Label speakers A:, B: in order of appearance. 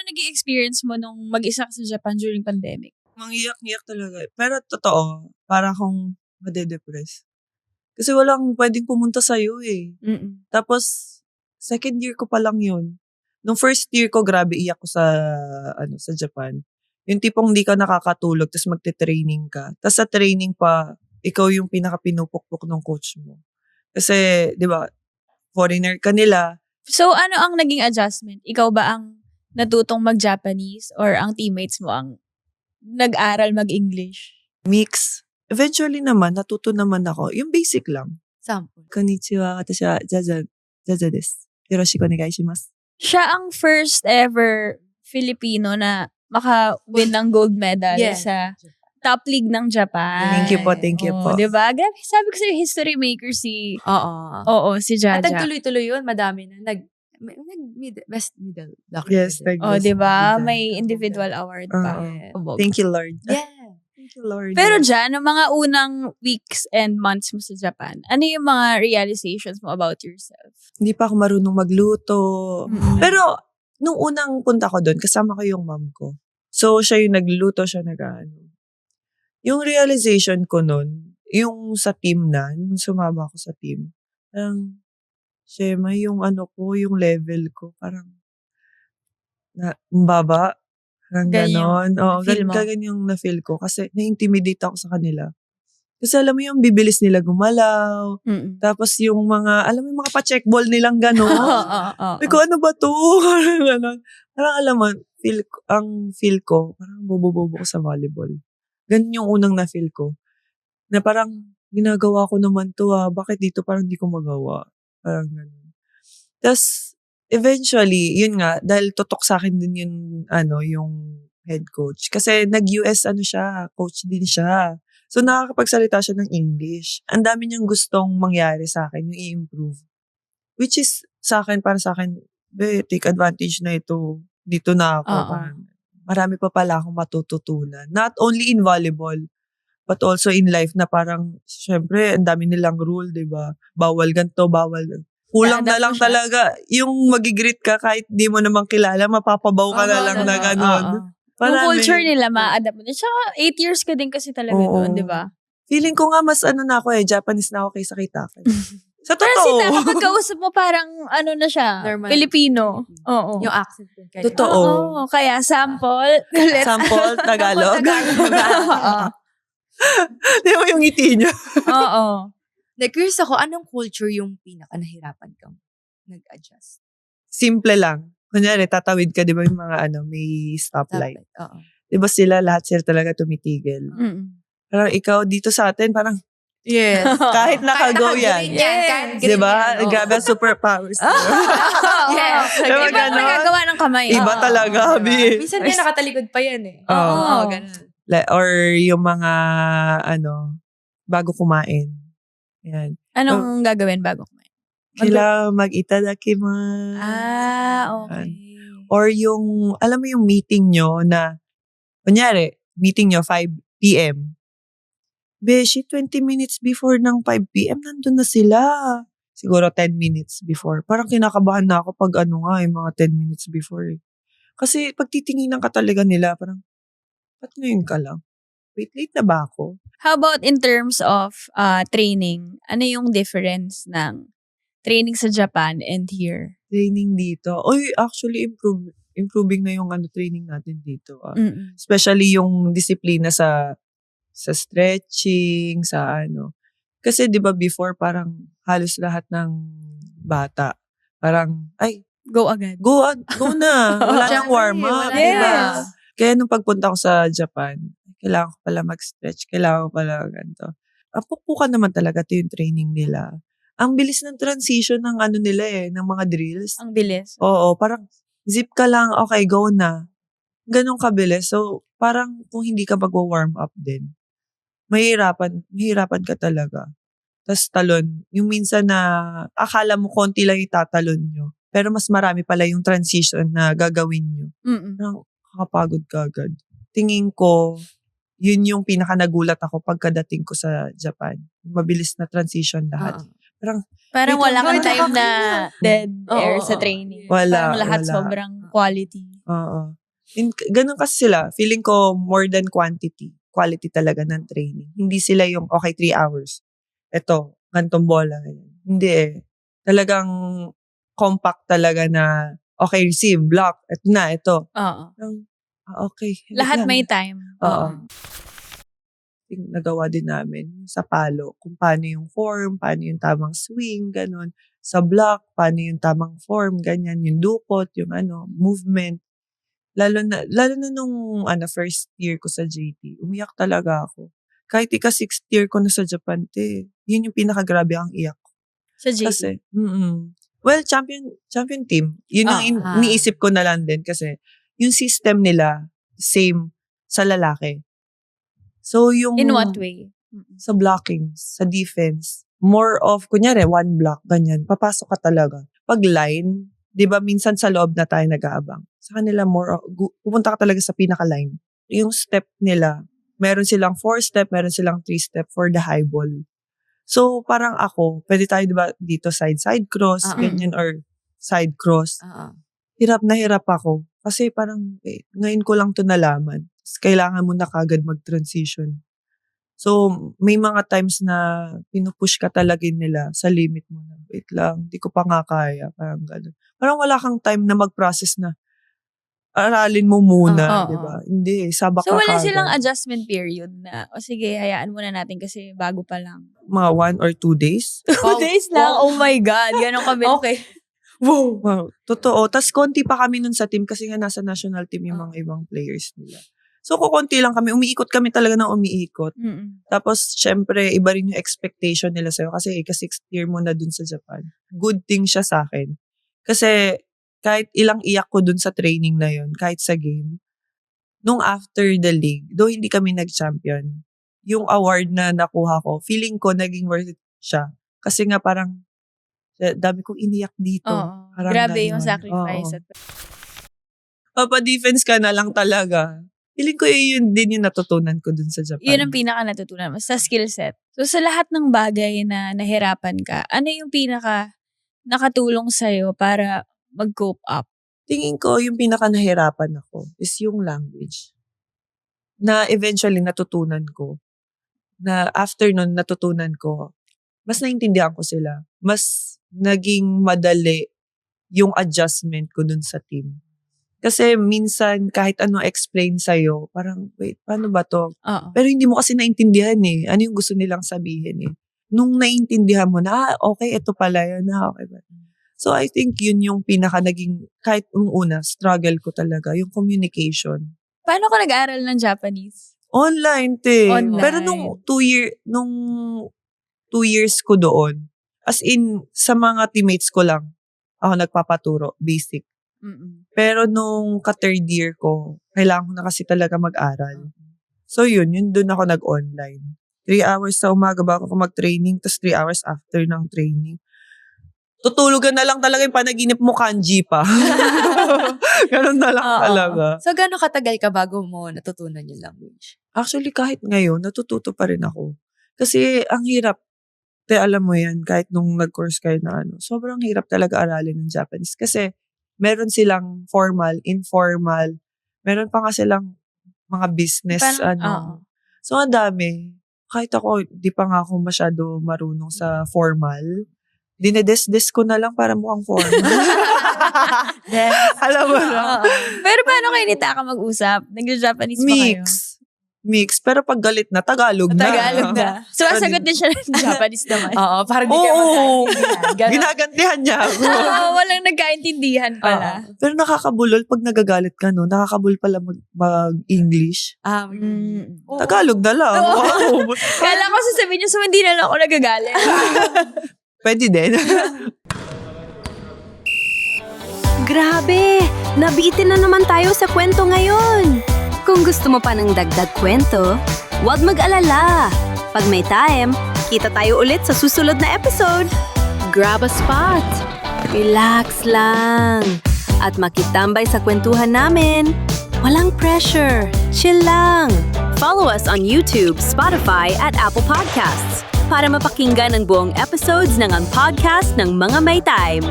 A: naging experience mo nung mag-isa ka sa Japan during pandemic?
B: Mangiyak-ngiyak talaga. Pero totoo, para akong madedepress. Kasi walang pwedeng pumunta sa'yo eh. Tapos, second year ko pa lang yun. Nung first year ko, grabe iyak ko sa Japan. Yung tipong hindi ka nakakatulog, tapos magte-training ka. Tapos sa training pa, ikaw yung pinaka-pinupukpok ng coach mo. Kasi, di ba, foreigner ka nila.
A: So, ano ang naging adjustment? Ikaw ba ang natutong mag-Japanese or ang teammates mo ang nag-aral mag-English?
B: Mix. Eventually naman, natuto naman ako. Yung basic lang.
A: Sample.
B: Konnichiwa, watashi wa Jaja desu. Yoroshiku onegai shimasu.
A: Siya ang first ever Filipino na maka-win ng gold medal sa top league ng Japan.
B: Thank you po.
A: Diba? Grabe, sabi ko sa'yo, history maker si...
C: Oo.
A: Si Jaja.
C: At nagtuloy-tuloy yun, madami na. Best middle.
B: Yes, thank you.
A: Diba? May individual award pa.
B: Thank you, Lord.
C: Yeah.
B: Thank you, Lord.
A: Pero dyan, ng mga unang weeks and months mo sa Japan, ano yung mga realizations mo about yourself?
B: Hindi pa ako marunong magluto. Pero, nung unang punta ko doon, kasama ko yung mom ko. So, siya yung nagluluto, siya nag-ano. Yung realization ko nun, yung sa team nung sumama ko sa team, parang, Shema, yung yung level ko, parang, baba. Parang ganon. Ganyan yung na-feel ko. Kasi, na-intimidate ako sa kanila. Kasi alam mo yung bibilis nila gumalaw. Tapos yung mga, alam mo yung mga pa-checkball nilang ganon. Ko, ano ba to? Parang alam mo, ang feel ko, parang bobo-bobo ko sa volleyball. Ganun yung unang na-feel ko. Na parang, ginagawa ko naman to bakit dito parang di ko magawa? Parang ganun. Tapos, eventually, yun nga, dahil tutok sa akin din yung head coach. Kasi nag-US siya, coach din siya. So, nakakapagsalita siya ng English. Ang dami niyang gustong mangyari sa akin, yung i-improve. Which is, para sa akin, take advantage na ito. Dito na ako. Marami pa pala akong matututunan. Not only in volleyball, but also in life na parang, syempre, ang dami nilang rule, diba? Bawal ganito, bawal. Kulang na lang talaga. Yung magigreet ka kahit di mo naman kilala, mapapabaw ka na lang na gano'n.
A: Yung culture nila, ma-adapt mo. Tsaka 8 years ka din kasi talaga doon, diba?
B: Feeling ko nga mas na ako Japanese na ako kaysa kita. Sa totoo.
A: Pero sila, kapag kausap mo parang na siya,
C: normal.
A: Filipino. Oo.
C: Yung accent din.
B: Totoo.
A: Oo. Kaya sample.
B: Sample, Tagalog. Di mo yung ngiti niya.
A: Oo.
C: Curious ako, anong culture yung pinaka-nahirapan kang nag-adjust?
B: Simple lang. Kunyari, tatawid ka, di ba yung mga may stoplight.
C: Oo.
B: Di ba lahat sila talaga tumitigil. Parang ikaw dito sa atin, parang,
C: yes.
B: Kahit naka-go yan. Di ba? Grabe ang superpowers.
A: Yes.
B: Diba
A: Iba ang nagagawa ng kamay.
B: Iba talaga, Bi.
C: Minsan din nakatalikod pa yan eh.
A: Oo.
C: Ganun.
B: Or yung mga, bago kumain. Yan.
A: Anong gagawin bago kumain?
B: Kailangan mag-itadakimasu.
A: Okay.
B: Or yung, alam mo yung meeting nyo na, kunyari, meeting nyo 5 p.m. Beshi, 20 minutes before ng 5 p.m. nandun na sila. Siguro 10 minutes before. Parang kinakabahan na ako pag yung mga 10 minutes before. Kasi pag titinginan ka talaga nila, parang, ba't ngayon ka lang? Wait, late na ba ako?
A: How about in terms of training? Ano yung difference ng training sa Japan and here?
B: Training dito. Actually, improving na yung training natin dito. Especially yung disiplina sa stretching, sa Kasi 'di ba before parang halos lahat ng bata parang
A: go agad.
B: Go na. Wala nang warm up,
A: Yes.
B: diba? Kaya nung pagpunta ko sa Japan, kailangan ko pala mag-stretch, kailangan ko pala ganito. Pukpukan naman talaga ito yung training nila. Ang bilis ng transition ng nila ng mga drills.
A: Ang bilis.
B: Oo, parang zip ka lang, okay, go na. Ganun kabilis. So, parang kung hindi ka mag-warm up din, mahirapan ka talaga. Tapos talon, yung minsan na akala mo konti lang itatalon nyo, pero mas marami pala yung transition na gagawin nyo. Parang kakapagod ka agad. Tingin ko, yun yung pinaka-nagulat ako pagkadating ko sa Japan. Mabilis na transition lahat.
A: Parang wala kang time na dead air sa training.
B: Wala.
A: Parang lahat
B: wala.
A: sobrang quality.
B: Oo. Ganun kasi sila. Feeling ko more than quantity. Quality talaga ng training. Hindi sila yung, okay, 3 hours. Ito, gantong bola. Hindi eh. Talagang compact talaga na, okay, receive, block, ito na, ito.
A: Oo.
B: Okay.
A: Lahat may time.
B: Oo. Nagawa din namin sa palo, kung paano yung form, paano yung tamang swing, ganun. Sa block, paano yung tamang form, ganyan, yung dukot, yung movement. Lalo na nung first year ko sa JT, umiyak talaga ako. Kahit ika-6th year ko na sa Japan, yun yung pinakagrabe ang iyak ko.
A: Sa JT?
B: Kasi, well, champion team. Yun yung iniisip ko na lang din kasi yung system nila, same sa lalaki. So, yung...
A: In what way?
B: Sa blocking, sa defense. More of, kunyari, one block, ganyan. Papasok ka talaga. Pag line, di ba minsan sa loob na tayo nag-aabang. Sa kanila, more of, pupunta ka talaga sa pinaka-line. Yung step nila, meron silang 4-step, meron silang 3-step for the high ball. So, parang ako, pwede tayo diba dito side cross, ganyan, or side cross. Hirap na hirap ako. Kasi parang, ngayon ko lang to nalaman. Kailangan mo na kagad mag-transition. So, may mga times na pinupush ka talaga nila sa limit mo na, wait lang, di ko pa nga kaya. Parang gano'n. Parang wala kang time na mag-process na aralin mo muna, di ba? Hindi, sabak
A: so,
B: ka
A: wala
B: kagad.
A: silang adjustment period na, sige, hayaan muna natin kasi bago pa lang.
B: Mga 1 or 2 days.
A: 2 days lang? Oh my God, ganun kami.
C: Okay.
B: Wow. Totoo. Tapos konti pa kami nun sa team kasi nga nasa national team yung mga ibang players nila. So, kukunti lang kami. Umiikot kami talaga ng umiikot. Tapos, syempre, iba rin yung expectation nila sa'yo kasi ika-6th year mo na dun sa Japan. Good thing siya sa akin. Kasi, kahit ilang iyak ko dun sa training na yun, kahit sa game, nung after the league, though hindi kami nag-champion, yung award na nakuha ko, feeling ko naging worth it siya. Kasi nga parang, dami kong iniyak dito.
A: Grabe
B: ganun.
A: yung sacrifice.
B: Papa-defense ka na lang talaga. Feeling ko yun din yung natutunan ko dun sa Japan.
A: Yun ang pinaka natutunan mo sa skill set. So sa lahat ng bagay na nahirapan ka, ano yung pinaka nakatulong sa'yo para mag-cope up?
B: Tingin ko yung pinaka nahirapan ako is yung language. Na eventually natutunan ko. Na after nun natutunan ko, mas naintindihan ko sila. Mas naging madali yung adjustment ko dun sa team. Kasi minsan, kahit ano explain sa'yo, parang, wait, paano ba to? Pero hindi mo kasi naintindihan eh. Ano yung gusto nilang sabihin eh. Nung naintindihan mo na, okay, ito pala yun. Okay ba? So, I think yun yung pinaka naging, kahit yung una, struggle ko talaga, yung communication.
A: Paano ka nag-aaral ng Japanese?
B: Online,
A: Online.
B: Pero nung 2 years ko doon, as in, sa mga teammates ko lang, ako nagpapaturo, basic. Pero nung ka-third year ko, kailangan ko na kasi talaga mag-aral. So yun doon ako nag-online. 3 hours sa umaga bago ako mag-training, tapos 3 hours after ng training. Tutulugan na lang talaga yung panaginip mo, kanji pa. Ganun na lang talaga.
C: So gano'ng katagal ka bago mo natutunan yung language?
B: Actually, kahit ngayon, natututo pa rin ako. Kasi ang hirap. Alam mo yan, kahit nung nag-course kayo na sobrang hirap talaga aralin ng Japanese. Kasi meron silang formal, informal. Meron pa nga silang mga business, So, ang dami. Kahit ako, di pa nga ako masyado marunong sa formal. Dinedes-des ko na lang para mukhang formal. Alam mo na.
A: Pero paano kayo ni Taka mag-usap? Nag-Japanese pa kayo?
B: Mix. Pero pag galit na, Tagalog na.
A: So, sagot din siya ng Japanese naman.
C: Oo, parang di ka magkaintindihan.
B: Ginagantihan niya ako.
A: Walang nagkaintindihan pala.
B: Pero nakakabulol pag nagagalit ka, no? Nakakabul pala mag-English. Tagalog na lang.
A: Kala ko sasabihin niyo, so hindi na lang ako nagagalit.
B: Pwede din.
D: Grabe! Nabitin na naman tayo sa kwento ngayon. Kung gusto mo pa ng dagdag kwento, huwag mag-alala. Pag may time, kita tayo ulit sa susunod na episode. Grab a spot. Relax lang. At makitambay sa kwentuhan namin. Walang pressure. Chill lang. Follow us on YouTube, Spotify at Apple Podcasts para mapakinggan ang buong episodes ng Ang Podcast ng Mga May Time.